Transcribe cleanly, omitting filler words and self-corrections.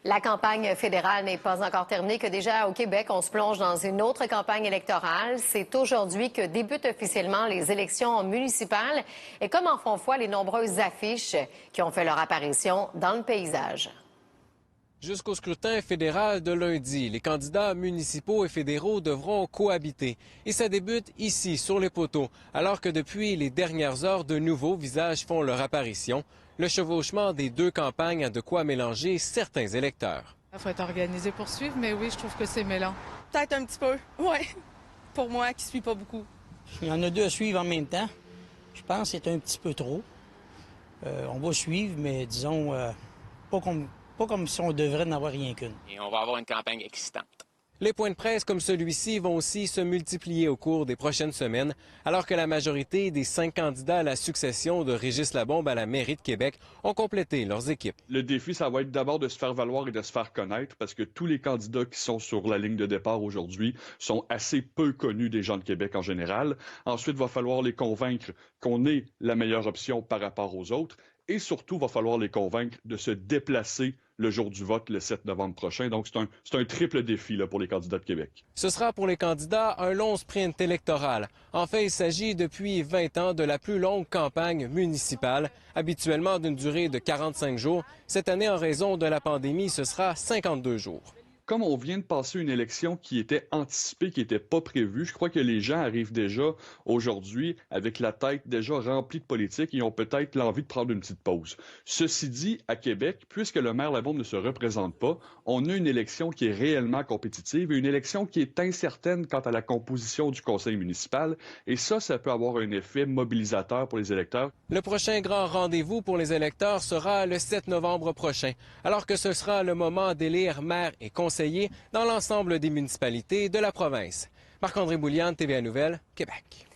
La campagne fédérale n'est pas encore terminée, que déjà au Québec, on se plonge dans une autre campagne électorale. C'est aujourd'hui que débutent officiellement les élections municipales et comme en font foi les nombreuses affiches qui ont fait leur apparition dans le paysage. Jusqu'au scrutin fédéral de lundi, les candidats municipaux et fédéraux devront cohabiter. Et ça débute ici, sur les poteaux, alors que depuis les dernières heures, de nouveaux visages font leur apparition. Le chevauchement des deux campagnes a de quoi mélanger certains électeurs. Il faut être organisé pour suivre, mais oui, je trouve que c'est mêlant. Peut-être un petit peu, oui. Pour moi, qui ne suis pas beaucoup. Il y en a deux à suivre en même temps. Je pense que c'est un petit peu trop. On va suivre, mais disons, pas comme si on devrait n'en avoir rien qu'une. Et on va avoir une campagne excitante. Les points de presse comme celui-ci vont aussi se multiplier au cours des prochaines semaines, alors que la majorité des 5 candidats à la succession de Régis Labombe à la mairie de Québec ont complété leurs équipes. Le défi, ça va être d'abord de se faire valoir et de se faire connaître, parce que tous les candidats qui sont sur la ligne de départ aujourd'hui sont assez peu connus des gens de Québec en général. Ensuite, il va falloir les convaincre qu'on est la meilleure option par rapport aux autres. Et surtout, il va falloir les convaincre de se déplacer le jour du vote, le 7 novembre prochain. Donc, c'est un triple défi là, pour les candidats de Québec. Ce sera pour les candidats un long sprint électoral. En fait, il s'agit depuis 20 ans de la plus longue campagne municipale, habituellement d'une durée de 45 jours. Cette année, en raison de la pandémie, ce sera 52 jours. Comme on vient de passer une élection qui était anticipée, qui n'était pas prévue, je crois que les gens arrivent déjà aujourd'hui avec la tête déjà remplie de politique et ont peut-être l'envie de prendre une petite pause. Ceci dit, à Québec, puisque le maire Labombe ne se représente pas, on a une élection qui est réellement compétitive et une élection qui est incertaine quant à la composition du conseil municipal. Et ça peut avoir un effet mobilisateur pour les électeurs. Le prochain grand rendez-vous pour les électeurs sera le 7 novembre prochain, alors que ce sera le moment d'élire maire et conseillers dans l'ensemble des municipalités de la province. Marc-André Bouliane, TVA Nouvelles, Québec.